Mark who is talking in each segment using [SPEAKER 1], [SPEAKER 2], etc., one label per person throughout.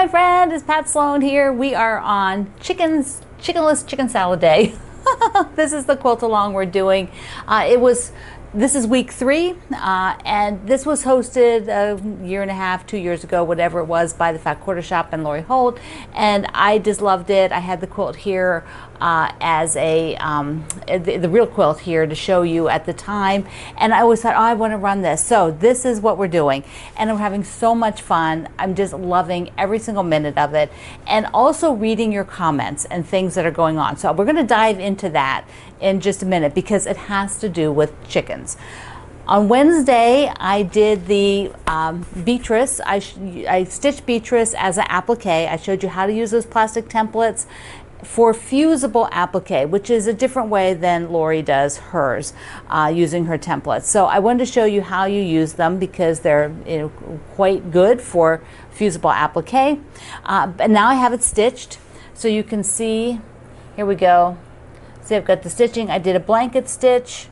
[SPEAKER 1] my friend, it's Pat Sloan here. We are on chickenless chicken salad day. This is the quilt along we're doing. This is week 3, and this was hosted a year and a half, 2 years ago, whatever it was, by the Fat Quarter Shop and Lori Holt, and I just loved it. I had the quilt here as the real quilt here to show you at the time, and I always thought, oh, I want to run this. So this is what we're doing, and I'm having so much fun. I'm just loving every single minute of it, and also reading your comments and things that are going on. So we're going to dive into that in just a minute because it has to do with chickens. On Wednesday, I did the Beatrice. I stitched Beatrice as an applique. I showed you how to use those plastic templates for fusible applique, which is a different way than Lori does hers, using her templates. So I wanted to show you how you use them because they're quite good for fusible applique. But now I have it stitched, so you can see. Here we go. See, I've got the stitching. I did a blanket stitch.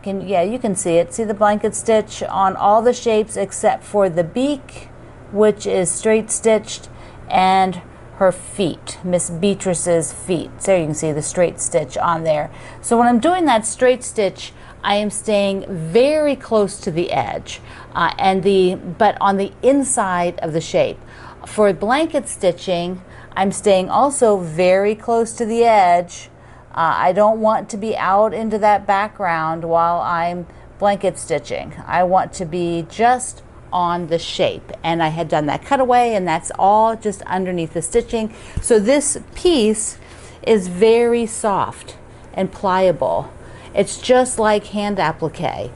[SPEAKER 1] You can see it. See the blanket stitch on all the shapes except for the beak, which is straight stitched, and her feet, Miss Beatrice's feet. So you can see the straight stitch on there. So when I'm doing that straight stitch, I am staying very close to the edge, but on the inside of the shape. For blanket stitching, I'm staying also very close to the edge. I don't want to be out into that background while I'm blanket stitching. I want to be just on the shape, and I had done that cutaway, and that's all just underneath the stitching. So this piece is very soft and pliable. It's just like hand applique.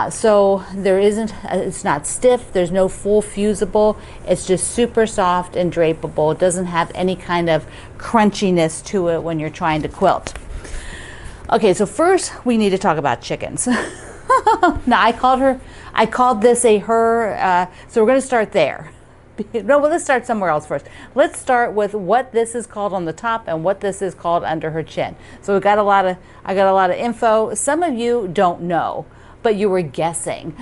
[SPEAKER 1] So it's not stiff, there's no full fusible, it's just super soft and drapable. It doesn't have any kind of crunchiness to it when you're trying to quilt. Okay, so first we need to talk about chickens. Now I called this a her, so we're gonna start there. No, well, let's start somewhere else first. Let's start with what this is called on the top and what this is called under her chin. So I got a lot of info. Some of you don't know, but you were guessing.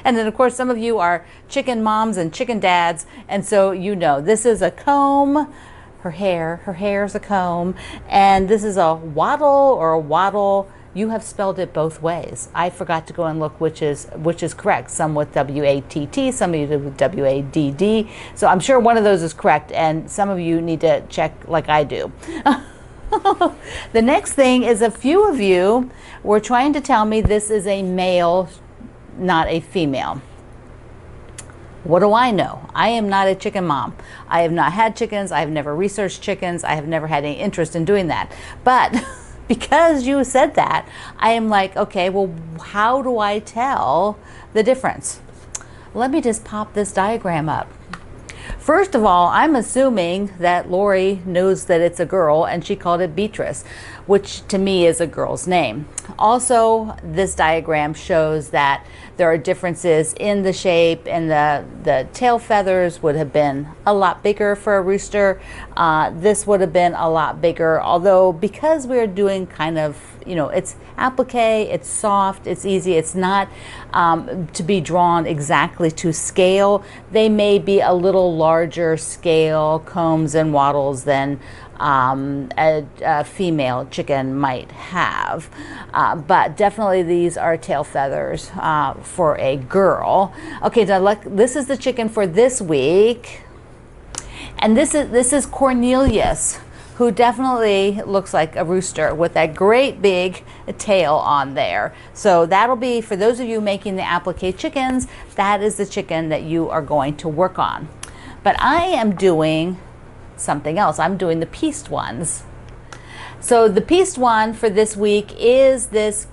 [SPEAKER 1] And then of course some of you are chicken moms and chicken dads, and so you know this is a comb. Her hair is a comb, and this is a wattle or a waddle. You have spelled it both ways. I forgot to go and look which is correct. Some with W-A-T-T, some of you did with W-A-D-D. So I'm sure one of those is correct, and some of you need to check like I do. The next thing is a few of you were trying to tell me this is a male, not a female. What do I know? I am not a chicken mom. I have not had chickens. I have never researched chickens. I have never had any interest in doing that. But because you said that, I am like, okay, well, how do I tell the difference? Let me just pop this diagram up. First of all, I'm assuming that Lori knows that it's a girl and she called it Beatrice, which to me is a girl's name. Also, this diagram shows that there are differences in the shape, and the tail feathers would have been a lot bigger for a rooster. This would have been a lot bigger, although because we're doing kind of, it's applique, it's soft, it's easy, it's not to be drawn exactly to scale. They may be a little larger scale combs and wattles than a female chicken might have, but definitely these are tail feathers for a girl. Okay, now this is the chicken for this week, and this is Cornelius, who definitely looks like a rooster with that great big tail on there. So that'll be, for those of you making the applique chickens, that is the chicken that you are going to work on. But I am doing something else. I'm doing the pieced ones. So the pieced one for this week is this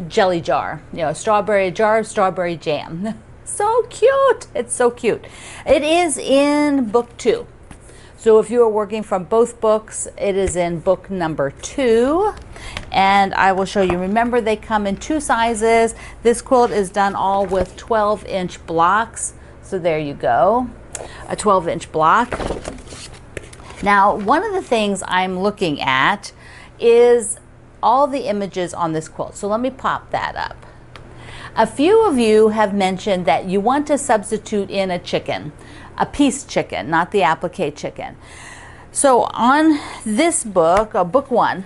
[SPEAKER 1] jelly jar, strawberry jar of strawberry jam. So cute. It's so cute. It is in book 2. So if you are working from both books, it is in book number 2. And I will show you. Remember, they come in 2 sizes. This quilt is done all with 12-inch blocks. So there you go, a 12-inch block. Now, one of the things I'm looking at is all the images on this quilt. So let me pop that up. A few of you have mentioned that you want to substitute in a chicken, a piece chicken, not the applique chicken. So on this book, book one,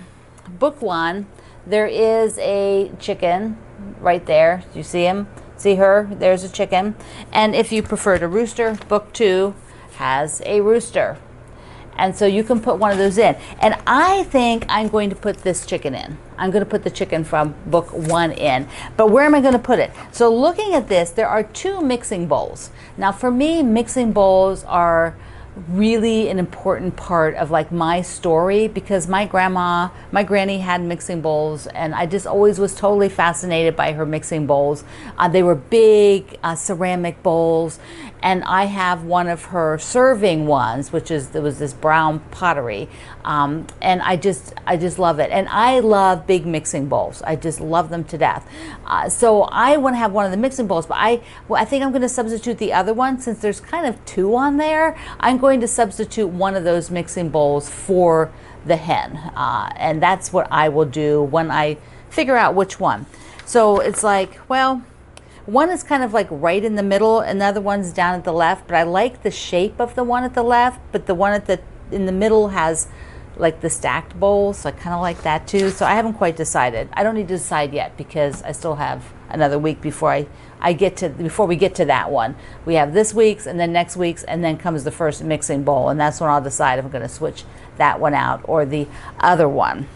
[SPEAKER 1] there is a chicken right there. Do you see him? See her? There's a chicken. And if you prefer to rooster, book 2 has a rooster. And so you can put one of those in. And I think I'm going to put this chicken in. I'm going to put the chicken from book 1 in. But where am I going to put it? So looking at this, there are 2 mixing bowls. Now for me, mixing bowls are really an important part of like my story, because my granny had mixing bowls, and I just always was totally fascinated by her mixing bowls. They were big ceramic bowls, and I have one of her serving ones, which is, there was this brown pottery, and I just love it. And I love big mixing bowls. I just love them to death. So I want to have one of the mixing bowls, but I think I'm going to substitute the other one, since there's kind of 2 on there. I'm going to substitute one of those mixing bowls for the hen, and that's what I will do when I figure out which one. So it's like, well, one is kind of like right in the middle, and the other one's down at the left, but I like the shape of the one at the left, but the one in the middle has like the stacked bowls, so I kind of like that too. So I haven't quite decided. I don't need to decide yet, because I still have another week before before we get to that one. We have this week's, and then next week's, and then comes the first mixing bowl, and that's when I'll decide if I'm going to switch that one out or the other one.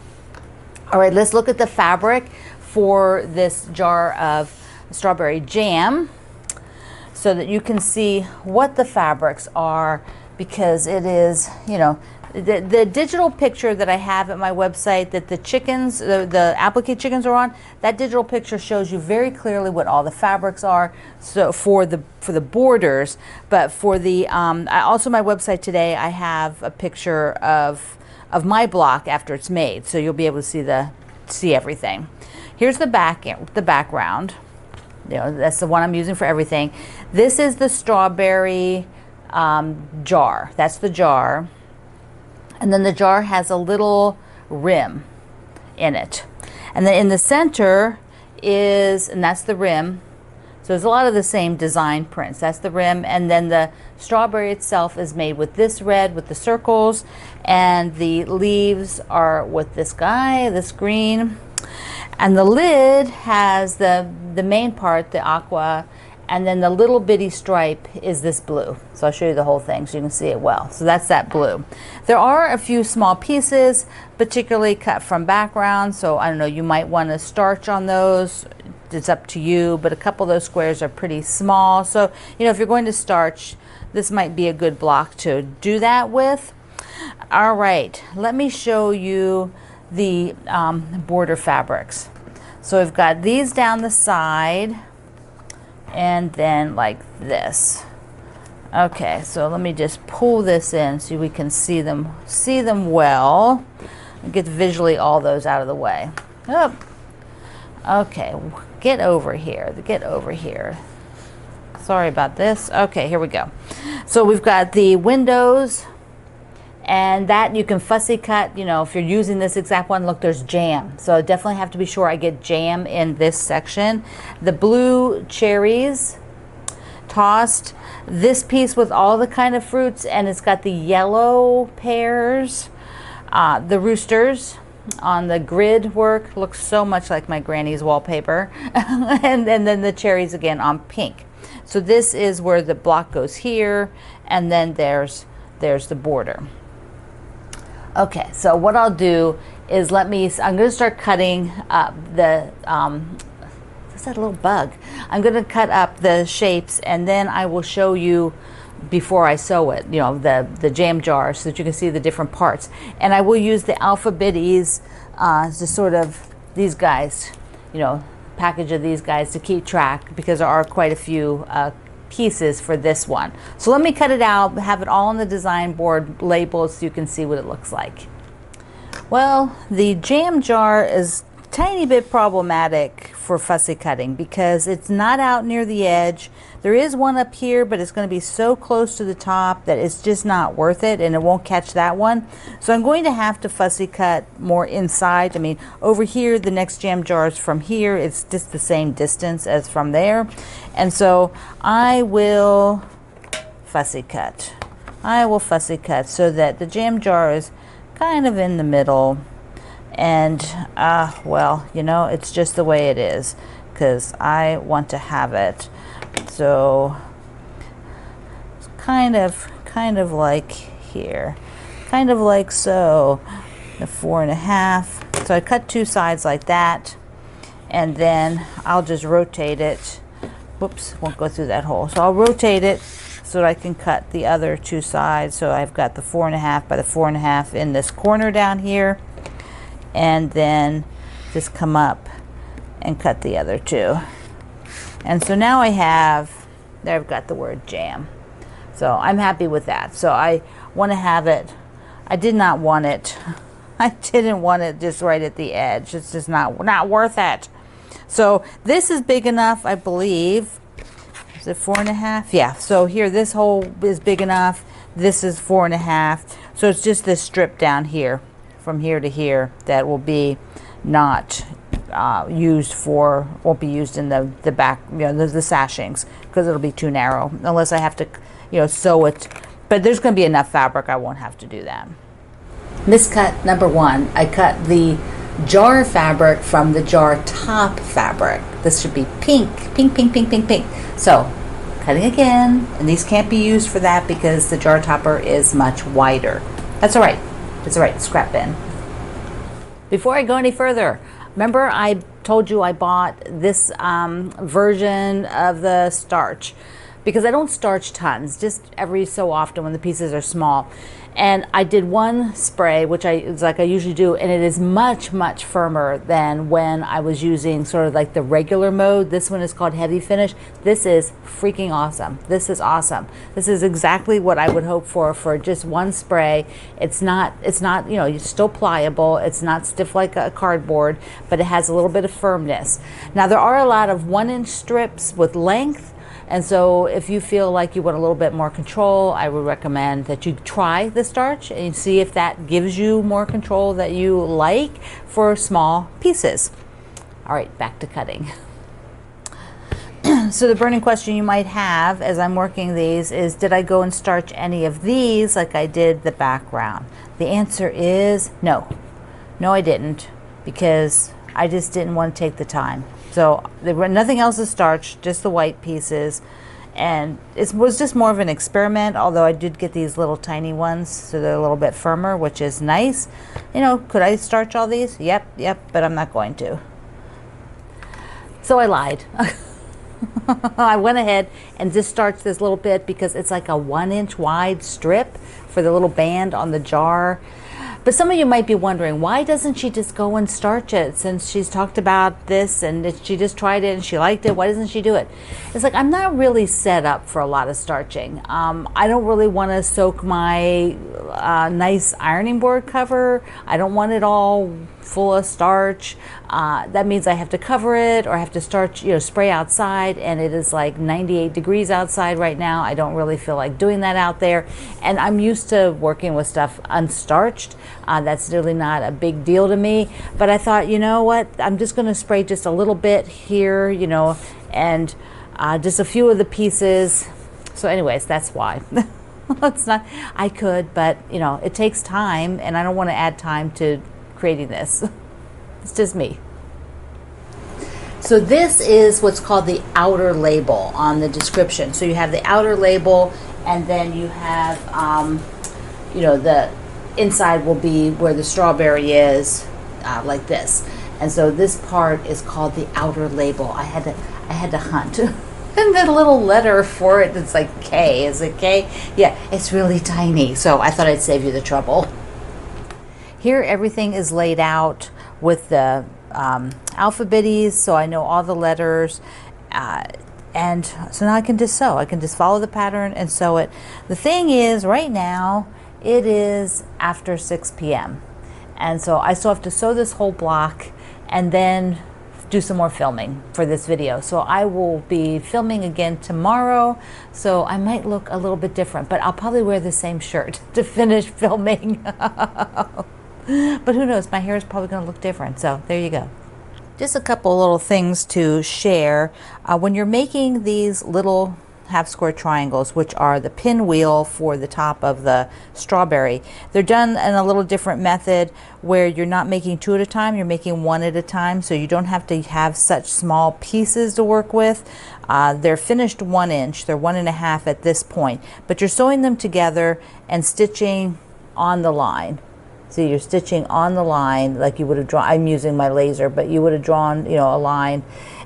[SPEAKER 1] All right, let's look at the fabric for this jar of strawberry jam, so that you can see what the fabrics are, because it is, you know, the digital picture that I have at my website that the chickens, the applique chickens are on, that digital picture shows you very clearly what all the fabrics are, so for the borders. But for the also my website today, I have a picture of my block after it's made, so you'll be able to see everything. Here's the background. You know, that's the one I'm using for everything. This is the strawberry jar. That's the jar. And then the jar has a little rim in it. And then in the center and that's the rim. So there's a lot of the same design prints. That's the rim. And then the strawberry itself is made with this red with the circles. And the leaves are with this green. And the lid has the main part, the aqua, and then the little bitty stripe is this blue. So I'll show you the whole thing so you can see it well. So that's that blue. There are a few small pieces, particularly cut from background. So I don't know, you might want to starch on those. It's up to you, but a couple of those squares are pretty small. So, you know, if you're going to starch, this might be a good block to do that with. All right, let me show you the border fabrics. So we've got these down the side, and then like this. Okay, so let me just pull this in so we can see them well. Get visually all those out of the way. Oh. Okay, get over here. Sorry about this. Okay, here we go. So we've got the windows, and that you can fussy cut, you know, if you're using this exact one. Look, there's jam. So I definitely have to be sure I get jam in this section. The blue cherries tossed. This piece with all the kind of fruits, and it's got the yellow pears. The roosters on the grid work looks so much like my granny's wallpaper. and then the cherries again on pink. So this is where the block goes here, and then there's the border. Okay, so what I'll do is I'm going to start cutting up what's that little bug? I'm going to cut up the shapes, and then I will show you before I sew it, you know, the jam jar, so that you can see the different parts. And I will use the alpha bitties, to sort of, these guys, you know, package of these guys to keep track, because there are quite a few pieces for this one. So let me cut it out, have it all on the design board labeled so you can see what it looks like. Well, the jam jar is tiny bit problematic for fussy cutting because it's not out near the edge. There is one up here, but it's going to be so close to the top that it's just not worth it, and it won't catch that one. So I'm going to have to fussy cut more inside. I mean, over here, the next jam jars from here, it's just the same distance as from there. And so I will fussy cut. I will fussy cut so that the jam jar is kind of in the middle. And, well, you know, it's just the way it is because I want to have it. So it's kind of like here, kind of like so, the 4.5. So I cut two sides like that, and then I'll just rotate it. Whoops, won't go through that hole. So I'll rotate it so that I can cut the other two sides. So I've got the 4.5 by the 4.5 in this corner down here, and then just come up and cut the other two. And so now there I've got the word jam. So I'm happy with that. So I want to have it, I did not want it, I didn't want it just right at the edge. It's just not worth it. So this is big enough, I believe. Is it 4.5? Yeah, so here this hole is big enough. This is 4.5. So it's just this strip down here, from here to here, that will be not won't be used in the back, you know, the sashings, because it'll be too narrow unless I have to, you know, sew it. But there's going to be enough fabric, I won't have to do that. Miscut number 1. I cut the jar fabric from the jar top fabric. This should be pink, pink, pink, pink, pink, pink. So cutting again, and these can't be used for that because the jar topper is much wider. That's all right. It's all right. Scrap bin. Before I go any further, remember I told you I bought this version of the starch because I don't starch tons, just every so often when the pieces are small. And I did one spray, which it's like I usually do, and it is much, much firmer than when I was using sort of like the regular mode. This one is called Heavy Finish. This is freaking awesome. This is awesome. This is exactly what I would hope for just one spray. It's not, you know, it's still pliable. It's not stiff like a cardboard, but it has a little bit of firmness. Now, there are a lot of 1-inch strips with length. And so if you feel like you want a little bit more control, I would recommend that you try the starch and see if that gives you more control that you like for small pieces. All right, back to cutting. So the burning question you might have as I'm working these is, did I go and starch any of these like I did the background? The answer is no. No, I didn't, because I just didn't want to take the time. So there were nothing else to starch, just the white pieces. And it was just more of an experiment, although I did get these little tiny ones, so they're a little bit firmer, which is nice. You know, could I starch all these? Yep, but I'm not going to. So I lied. I went ahead and just starched this little bit because it's like a 1-inch wide strip for the little band on the jar. But some of you might be wondering, why doesn't she just go and starch it since she's talked about this and she just tried it and she liked it? Why doesn't she do it? It's like, I'm not really set up for a lot of starching. I don't really want to soak my nice ironing board cover. I don't want it all full of starch. That means I have to cover it, or I have to starch, you know, spray outside, and it is like 98 degrees outside right now. I don't really feel like doing that out there, and I'm used to working with stuff unstarched. That's really not a big deal to me, but I thought, you know what, I'm just going to spray just a little bit here, you know, and just a few of the pieces. So anyways, that's why. It's not, I could, but you know, it takes time, and I don't want to add time to creating this. It's just me. So this is what's called the outer label on the description. So you have the outer label, and then you have, you know, the inside will be where the strawberry is, like this. And so this part is called the outer label. I had to hunt. And the little letter for it, it's like K. Is it K? Yeah, it's really tiny. So I thought I'd save you the trouble. Here everything is laid out with the alphabeties, so I know all the letters. And so now I can just sew. I can just follow the pattern and sew it. The thing is, right now, it is after 6 p.m. And so I still have to sew this whole block, and then do some more filming for this video. So I will be filming again tomorrow, so I might look a little bit different, but I'll probably wear the same shirt to finish filming. But who knows, my hair is probably going to look different. So there you go. Just a couple little things to share. When you're making these little half square triangles, which are the pinwheel for the top of the strawberry, they're done in a little different method where you're not making two at a time, you're making one at a time, so you don't have to have such small pieces to work with. They're finished 1 inch, they're 1.5 at this point, but you're sewing them together and stitching on the line. So you're stitching on the line like you would have drawn. I'm using my laser, but you would have drawn, you know, a line.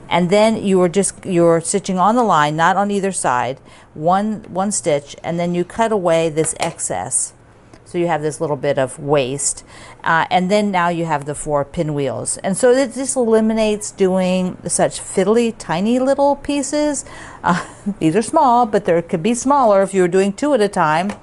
[SPEAKER 1] And then you're stitching on the line, not on either side, one stitch, and then you cut away this excess. So you have this little bit of waste. And then now you have the 4 pinwheels. And so it just eliminates doing such fiddly, tiny little pieces. These are small, but there could be smaller if you were doing 2 at a time.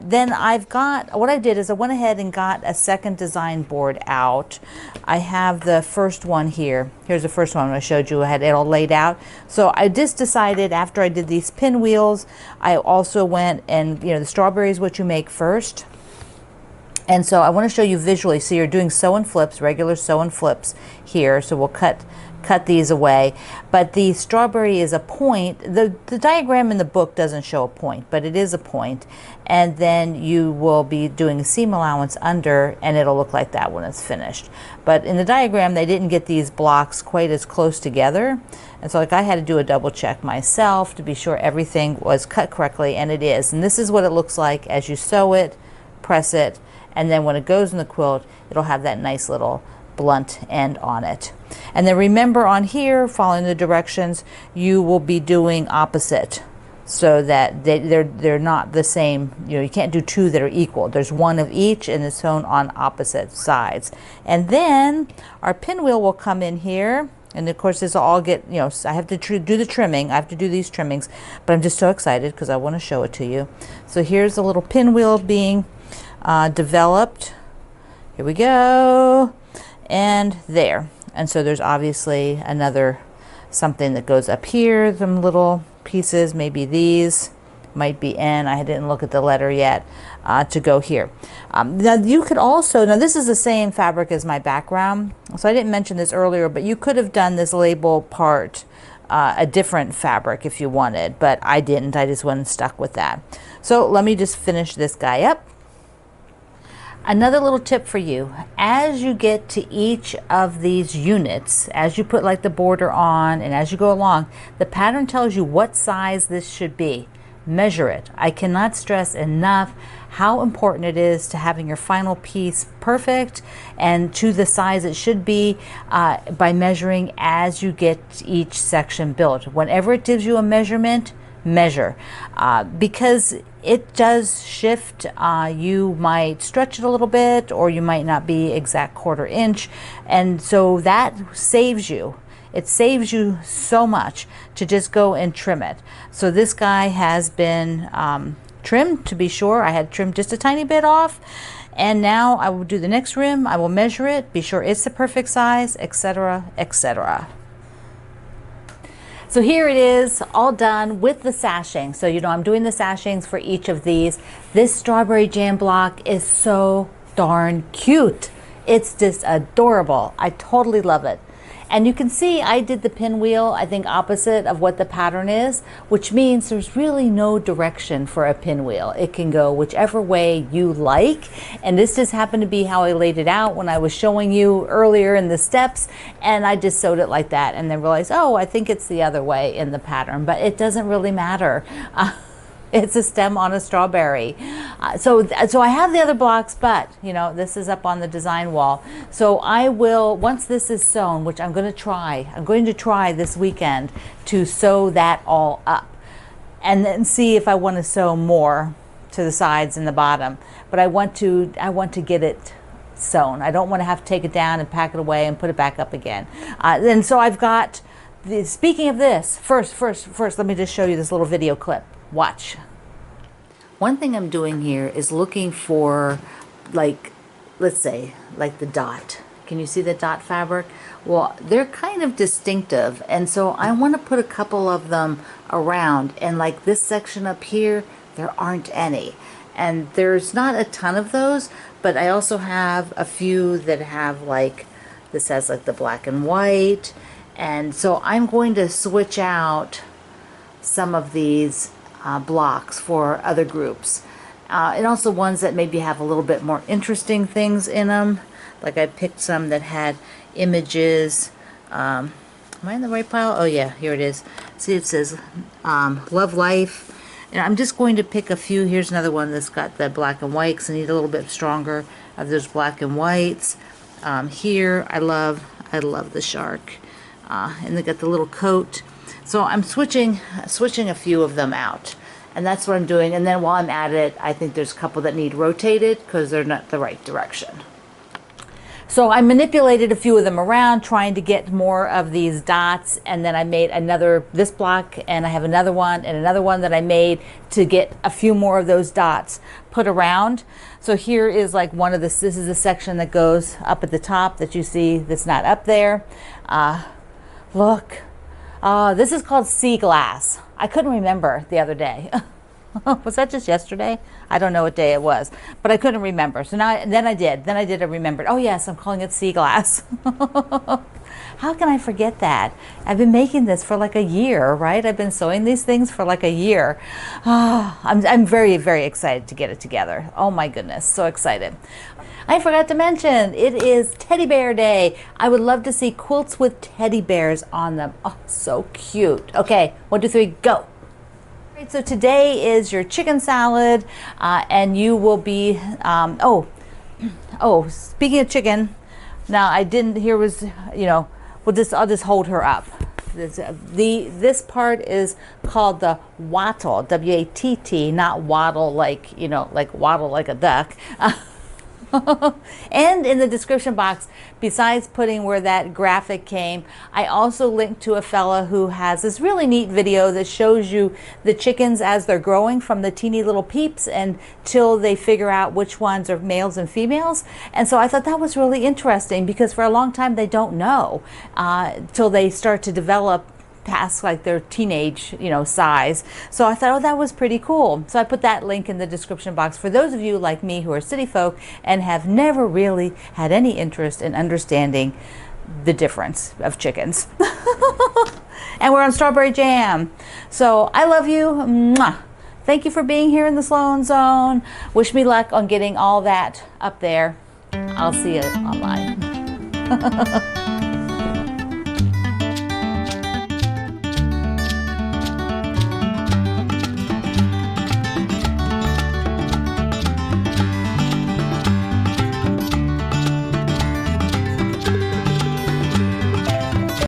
[SPEAKER 1] Then what I did is I went ahead and got a second design board out. I have the first one here. Here's the first one I showed you. I had it all laid out. So I just decided after I did these pinwheels, I also went and, you know, the strawberry is what you make first. And so I want to show you visually. So you're doing sew and flips, regular sew and flips here. So we'll cut these away, but the strawberry is a point. The diagram in the book doesn't show a point, but it is a point, and then you will be doing a seam allowance under, and it'll look like that when it's finished. But in the diagram they didn't get these blocks quite as close together, and so like I had to do a double check myself to be sure everything was cut correctly, and it is. And this is what it looks like as you sew it, press it, and then when it goes in the quilt it'll have that nice little blunt end on it. And then remember on here, following the directions, you will be doing opposite so that they're not the same. You know, you can't do 2 that are equal. There's 1 of each and it's sewn on opposite sides. And then our pinwheel will come in here, and of course this will all get, you know, I have to do the trimming. I have to do these trimmings, but I'm just so excited because I want to show it to you. So here's a little pinwheel being developed. Here we go. And there. And so there's obviously another something that goes up here, some little pieces, maybe these might be N, I didn't look at the letter yet, to go here. Now you could also, now this is the same fabric as my background, so I didn't mention this earlier, but you could have done this label part a different fabric if you wanted, but I didn't. I just went stuck with that. So let me just finish this guy up. Another little tip for you, as you get to each of these units, as you put like the border on and as you go along, the pattern tells you what size this should be. Measure it. I cannot stress enough how important it is to having your final piece perfect and to the size it should be by measuring as you get each section built. Whenever it gives you a measurement, measure, because it does shift. You might stretch it a little bit, or you might not be exact 1/4 inch, and so that saves you. It saves you so much to just go and trim it. So this guy has been trimmed, to be sure. I had trimmed just a tiny bit off, and now I will do the next rim. I will measure it, be sure it's the perfect size, etc., etc. So here it is, all done with the sashing. So you know I'm doing the sashings for each of these. This strawberry jam block is so darn cute. It's just adorable. I totally love it. And you can see I did the pinwheel, I think opposite of what the pattern is, which means there's really no direction for a pinwheel. It can go whichever way you like. And this just happened to be how I laid it out when I was showing you earlier in the steps. And I just sewed it like that and then realized, oh, I think it's the other way in the pattern, but it doesn't really matter. It's a stem on a strawberry. So I have the other blocks, but you know, this is up on the design wall. So I will, once this is sewn, which I'm going to try this weekend to sew that all up and then see if I want to sew more to the sides and the bottom. But I want to get it sewn. I don't want to have to take it down and pack it away and put it back up again. And so I've got, speaking of this, first, let me just show you this little video clip. Watch. One thing I'm doing here is looking for, like, let's say, like the dot. Can you see the dot fabric? Well, they're kind of distinctive, and so I want to put a couple of them around, and like this section up here, there aren't any. And there's not a ton of those, but I also have a few that have like, this has like the black and white. And so I'm going to switch out some of these blocks for other groups. And also ones that maybe have a little bit more interesting things in them. Like I picked some that had images. Am I in the right pile? Oh yeah, here it is. See, it says Love Life. And I'm just going to pick a few. Here's another one that's got the black and white, because I need a little bit stronger of those black and whites. Here, I love the shark. And they got the little coat. So I'm switching a few of them out. And that's what I'm doing. And then while I'm at it, I think there's a couple that need rotated because they're not the right direction. So I manipulated a few of them around, trying to get more of these dots, and then I made this block, and I have another one and another one that I made to get a few more of those dots put around. So here is like one of this is the section that goes up at the top that you see that's not up there. Look, this is called sea glass. I couldn't remember the other day. Was that just yesterday? I don't know what day it was, but I couldn't remember. So then I remembered. Oh yes, I'm calling it sea glass. How can I forget that? I've been making this for like a year, right? I've been sewing these things for like a year. I'm very, very excited to get it together. Oh my goodness, so excited. I forgot to mention, it is Teddy Bear Day. I would love to see quilts with teddy bears on them. Oh, so cute. Okay, 1, 2, 3, go. So today is your chicken salad, and you will be, speaking of chicken, now I didn't, here was, I'll just hold her up. This part is called the wattle, W-A-T-T, not waddle like, like waddle like a duck. And in the description box, besides putting where that graphic came, I also linked to a fella who has this really neat video that shows you the chickens as they're growing from the teeny little peeps until they figure out which ones are males and females. And so I thought that was really interesting, because for a long time they don't know till they start to develop past like their teenage size. So I thought, oh, that was pretty cool. So I put that link in the description box for those of you like me who are city folk and have never really had any interest in understanding the difference of chickens. And we're on strawberry jam. So I love you. Mwah. Thank you for being here in the Sloan Zone. Wish me luck on getting all that up there. I'll see you online.